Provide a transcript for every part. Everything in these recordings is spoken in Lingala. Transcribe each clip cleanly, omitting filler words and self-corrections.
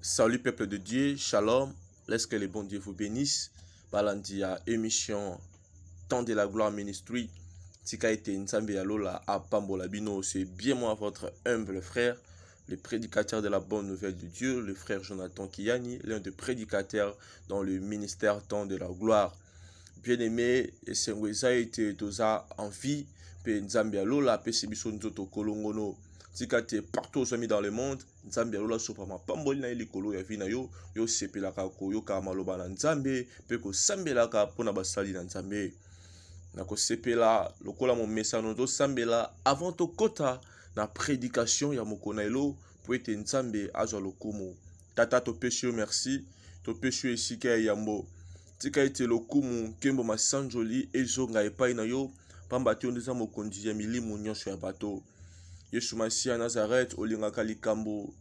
Salut peuple de Dieu, shalom, laisse que le bon Dieu vous bénisse. Balandia émission Temps de la gloire ministry. Tika ete nzambe ya lola apambola bino, c'est bien moi votre humble frère, le prédicateur de la bonne nouvelle de Dieu, le frère Jonathan Kiyani, l'un des prédicateurs dans le ministère Temps de la gloire. Bien aimé, esengweza ete toza en vie, pe nzambe ya lola pe sebiso nzoto kolongono. Tika te partout aux dans le monde, nzambe ya lola sopa mapamboli na likolo ya vi na yo, yo sepelaka koyoka maloba na nzambe, pe ko sambelaka pona basali na nzambe. Na ko sepela lokola mo mesano to sambela avant to kota na prédication ya mokona elo po ete nzambe azwa lokumu. Tata to pesi yo merci, to pesi yo esika ya yambo. Tika ete lokumu kembo masanjoli ezonga epai na yo, pamba te ondeza mokonzi ya milimu nyonso ya bato. Yesu Masia Nazareth olingaka likambo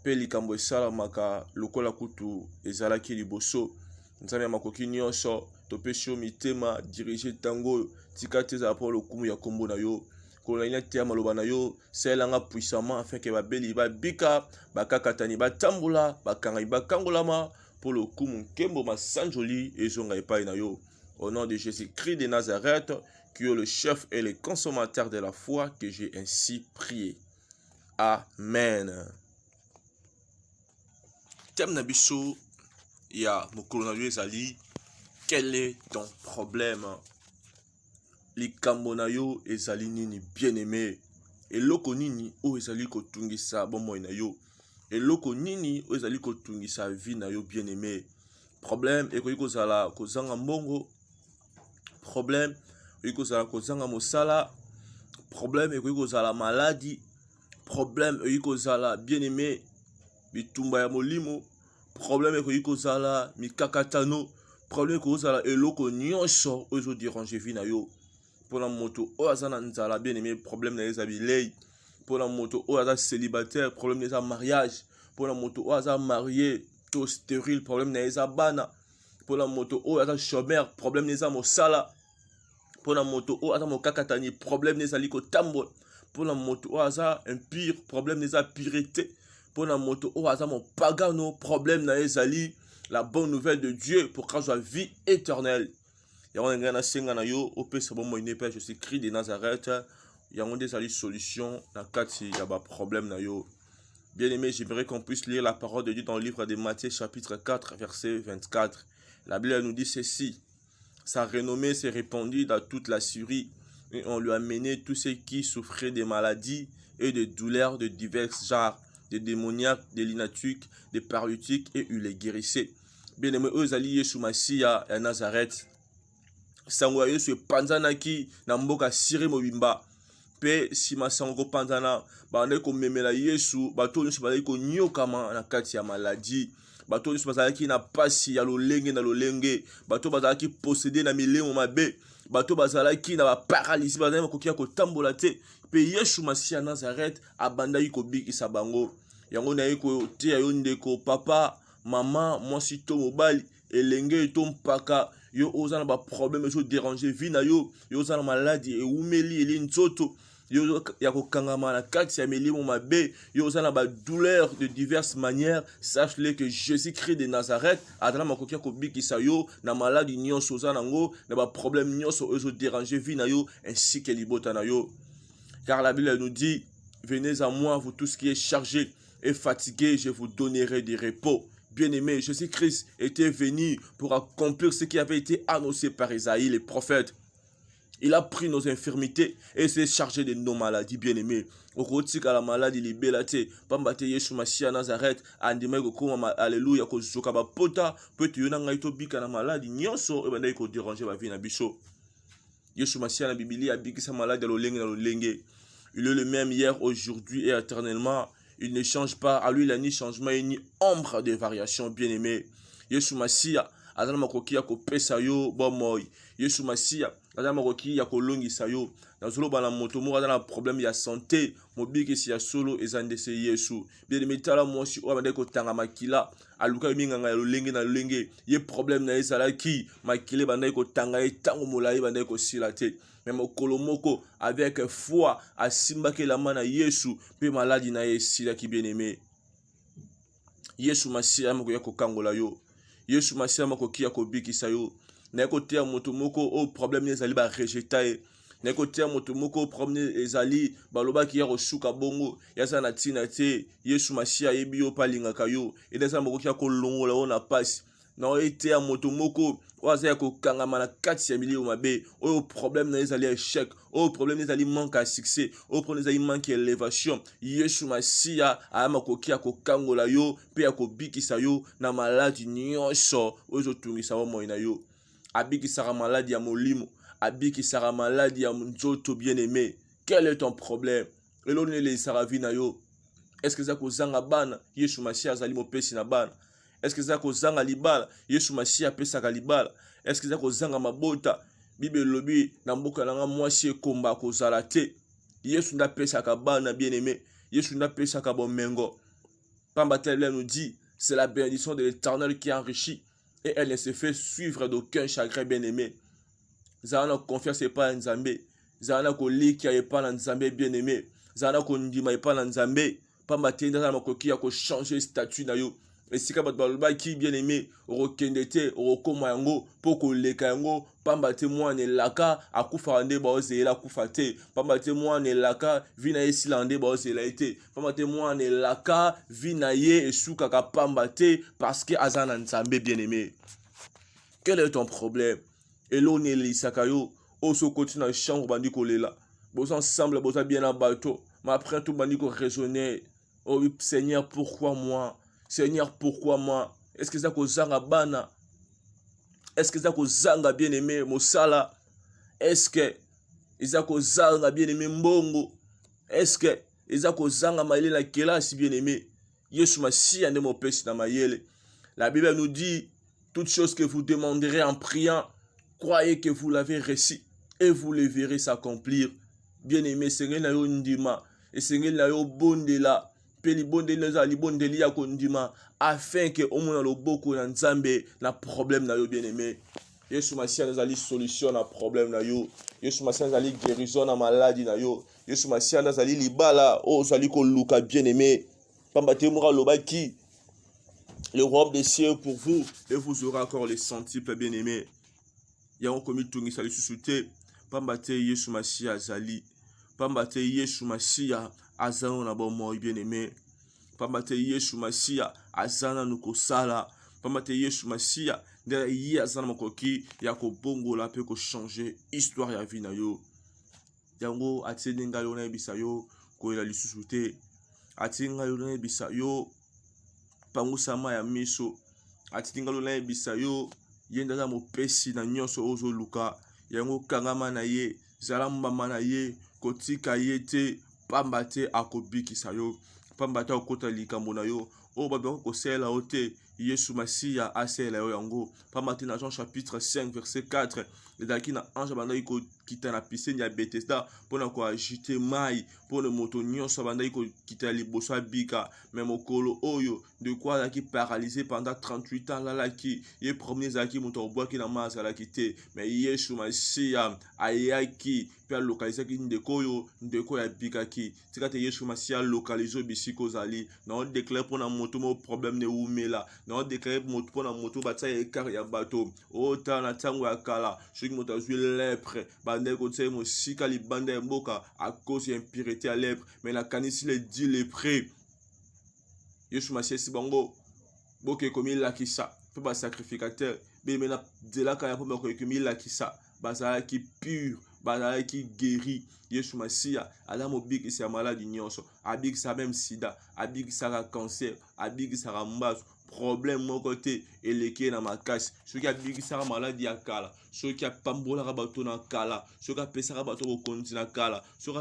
pe likambo esalamaka lokola kutu ezalaki liboso. Nzambe ya makoki nyonso topesi yo mitema dirige tango tika te ezala mpo lokumu ya kombo na yo. Kolanya te ya maloba na yo selanga puissamment afin ke babeli babika bakakatani batambola bakangami bakangolama pour le lokumu kembo masanjoli ezonga epai na yo. Au nom de Jésus-Christ de Nazareth, qui est le chef et le consommateur de la foi, que j'ai ainsi prié. Amen. Thème nabiso ya mokolo na yo ezali, quel est ton problème? Likambo na yo ezali nini bien-aimé? Eloko nini o ezali kotungisa bomoi na yo? Eloko nini o ezali kotungisa vie na yo bien-aimé? Problème ekoki kozala kozanga mbongo, problème ekoki kozala kozanga mosala, problème ekoki kozala maladie, problème ekoki kozala bien-aimé bitumba ya molimo, problème ekoki kozala mikakatano, problème ekoki kozala eloko nyonso oyo ezodérange vie na yo. Mpona moto oyo aza na nzala bien-aimé, problème na ye eza bilei. Mpona moto oyo aza célibataire, problème na ye eza mariage. Mpona moto oyo aza marié to stérile, problème na ye eza bana. Mpona moto oyo aza chômeur, problème na ye eza mosala. Mpona moto oyo aza mokakatani, problème na ye ezali kotambola. Mpona moto oyo aza impure, problème na ye eza pureté. Mpona moto oyo aza mopagano, problème na ye ezali la bonne nouvelle de Dieu pour qu'azwa vie éternelle. Yango ngai na senga na yo opesa bomoi ne pa Jésus-Christ de Nazareth, yango nde ezali solution na kati ya ba problème na yo. Bien-aimé, j'aimerais qu'on puisse lire la parole de Dieu dans le livre de Matthieu chapitre 4 verset 24. La Bible nous dit ceci: sa renommée s'est répandue dans toute la Syrie et on lui a mené tous ceux qui souffraient de maladies et de douleurs de divers genres, des démoniaques, des lunatiques, des paralytiques, et il les guérissait. Bien-aimé, eux ezali Yesu Masia ya Nazareth. Sango ya Yesu epanzanaki na mboka Siri mobimba. Pe sima sango panzana bande komemela Yesu, bato nyonso bazali konyokama na kati ya maladi. Bato nyonso bazalaki na pasi ya lolenge na lolenge. Bato bazalaki possédé na milemo mabe. Bato bazalaki na ba paralysie, bazalaki makoki ya kotambola te. Pe Yesu Masia Nazareth abandaki kobikisa bango. Yango na ye koteya yo ndeko, papa, mama, mwasi to mobali, elenge to mpaka, yo oza na ba problème ezo déranger vie na yo, yo oza na maladie eumeli eli nzoto, yo ya kokangama na kati ya milimo mabe, yo oza na ba douleur de diverses manières, sache-le que Jésus-Christ de Nazareth azala makoki ya kobikisa yo na maladie nyonso oza nango, na ba problème nyonso ezo déranger vie na yo ainsi que libota na yo. Car la Bible nous dit: venez à moi vous tous qui êtes chargés et fatigués, je vous donnerai du repos. Bien-aimé, Jésus-Christ était venu pour accomplir ce qui avait été annoncé par Isaïe, les prophètes. Il a pris nos infirmités et s'est chargé de nos maladies, bien-aimés. Okotika la maladie libelate, pambate Yesu Masia Nazareth, andima kokoma alléluia ko zoka ba pota, peut yona ngai to bika na maladie nyonso e bandai ko déranger ba vie na biso. Yesu Masia na Biblia abikisa maladie lolenge na lolenge. Il est le même hier, aujourd'hui et éternellement. Il ne change pas. À lui, il n'y a ni changement ni ombre de variation, bien-aimé. Yesu Masia, azala makoki ya kopesa yo bomoi. Yesu Masia, azala makoki ya kolongisa yo. Nazolo bana moto mo azala problème ya santé, mobiki si ya solo ezandese Yesu. Bien-aimé, tala mwasi o abande ko tanga makila, aluka minganga ya lolenge na lolenge. Ye problème na ezala ki makile bande ko tanga e tango molai bande ko silate. Mais mokolo moko avec foi asimbaki la main na Yesu pe maladie na ye sila ki bien-aimé. Yesu Masiya makoki kokangola yo. Yesu Masiya makoki kobikisa yo. Na côté moto moko au problème ezali ba rejeter. Na côté moto moko problème ezali baloba ki ya kosuka bongo ya sana tina te. Yesu Masiya yebi yo palingaka yo. Et ça makoki kolongola ona passe. Na été moto moko oza ya kokangama na kati ya milio mabe. Au problème na ezali échec. Au problème ezali manque à succès. Au problème ezali manque élévation. Yesu Masiya amakoki kokangola yo pe akobikisa yo na maladie nyonso ozo tungisa wa moina yo. Abikisaka maladie ya molimo, abikisaka maladie ya nzoto bien-aimé. Quel est ton problème? Elone le saravi na yo. Est-ce que ça kozanga bana? Yesu Masiya azali mopesi na bana. Est-ce que ça kozanga libala? Yesu Masiya pesaka libala. Est-ce que ça kozanga mabota? Bible lobi na mboka nanga mwasi ekomba kozala te. Yesu nda pesaka bana bien-aimé. Yesu nda pesaka bomengo. Pamba tel nous dit, c'est la bénédiction de l'Éternel qui enrichit. Et elle ne se fait suivre d'aucun chagrin bien-aimé. Zana confiance et pas en Nzambe. Zana ko liki et pas en Nzambe bien-aimé. Zana ko ndima et pas en Nzambe. Pas matin dans la koki a ko changer statut na yo. Et si ka bat balba qui bien-aimé ro kendete ro koma yango poko leka yango pamba te moi ne laka akufa ande ba ozela kufate pamba te moi ne laka vina esilande ba ozela été pamba te moi ne laka vina ye esuka ka pamba te parce que azana Nzambe bien-aimé. Quel est ton problème? Elone lisakayo oso continue na chambre bandi kolela bos ensemble bos bien en bateau mais après tout bandi ko raisonner. Oh Seigneur, pourquoi moi? Seigneur, pourquoi moi? Est-ce que ça kozanga bana? Est-ce que ça kozanga bien-aimé mosala? Est-ce que ça kozanga bien-aimé mbongo? Est-ce que ça kozanga maile na kelasi bien-aimé? Yesu Masiya nde mopesi na mayele. La Bible nous dit toutes choses que vous demanderez en priant, croyez que vous l'avez reçu et vous le verrez s'accomplir. Bien-aimé, Seigneur na yo ndima et Seigneur na yo bondela. Afin que au moins le beaucoup na Nzambe na problème na yo bien-aimé. Yesu Masiya nazali solution na problème na yo. Yesu Masiya nazali guérison na maladie na yo. Yesu Masiya nazali libala o zali ko luka bien-aimé. Pamba te mura lobaki le robe des cieux pour vous et vous aurez encore les centiples bien-aimé. Ya on komi tungi sali susute pamba te Yesu Masiya azali. Pamba te Yesu Masiya azana na bon moi bien-aimé. Pamba te Yesu Masiya azana nukosala. Pamba te Yesu Masiya nde ye azana makoki ya ko bongola pe ko changer histoire ya vie na yo. Yango atindi ngai yo na yebisa yo koyela lisusu te. Atindi ngai yo na yebisa yo pangusama ya miso. Atindi ngai yo na yebisa yo ye ndaza mopesi na nyonso ozo luka. Yango kangama na ye, zala mbama na ye, kotika ye te, pamba te akobikisa yo. Pamba te okota likambo na yo. O babako kosela o te. Yesu Masiya asela yo yango. Pamba te na Jean chapitre 5 verset 4. Ezalaki na ange bandaki kokita na piscine ya Bethesda mpona koagite mai mpona moto nyonso bandaki kokita liboso abika. Mais mokolo oyo de quoi azalaki paralysé pendant 38 ans lalaki ye premier ezalaki moto obwaki na mai azalaki te. Mais Yesu Masiya ayaki pe alokalizaki ndeko oyo ndeko ya bikaki. Tika te Yesu Masiya alokalize bisika ozali na odéclare mpona moto mo problème ne umela na odéclare moto mpona moto batia ekart ya bato ota na ntango ya kala soki moto azwi lèpre bandeki kotia mosika libanda ya mboka à cause ya impureté ya lèpre. Mais nakanisi le dit lépreux Yesu Masiya esi bango boke komilakisa mpe basacrificateur beme na nzelaka ya mpo bakoki komilakisa bazalaki pur bazalaki guéri. Yesu Masiya aza mobikisi ya maladi nyonso, abikisaka même sida, abikisaka cancer, abikisaka mbasu problème moko te eleki na makasi. Soki abikisaka maladi ya kala, soki apambolaka bato na kala, soki apesaka bato bokonzi na kala, soki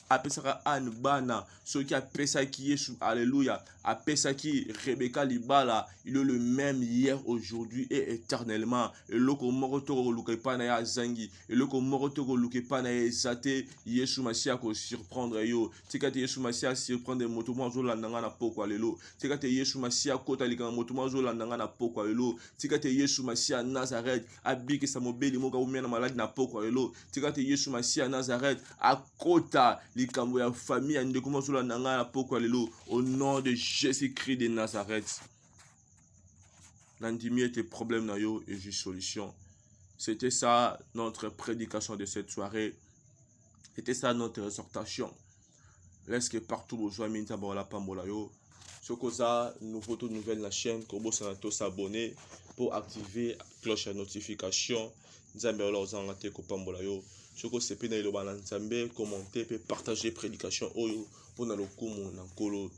apesaka ane bana, soki apesaki Yesu alléluia, apesaki Rebecca libala, il est le même hier, aujourd'hui et éternellement. Eloko moko to koluka epai na ya zangi, eloko moko to koluka epai na ya ezate. Yesu Masiya ko surprendre yo. Tika te Yesu Masiya surprendre moto mo azolanda nga na poko alelo. Tika te Yesu Masiya kota kota likanga moto mo azolanda nga na pokwa lelo. Tika te Yesu Masia Nazareth abikisa mobeli moko aumia na maladi na pokwa lelo. Tika te Yesu Masia Nazareth akota likambo ya famille ya ndeko mo azolanda nga na pokwa lelo. Au nom de Jésus-Christ de Nazareth. Nandimi ete problème na yo et juste solution. C'était ça notre prédication de cette soirée. C'était ça notre exhortation. Laisse que partout besoin minta bola pambola yo. Ce que ça nouveau toute nouvelle la chaîne Kobo Sanato s'abonner pour activer la cloche de notification. Nzambe ola ozanga te ko pambola yo. Ce que c'est pena iloba na Nzambe commenter et partager prédication oyo pour na lokumu na nkolo.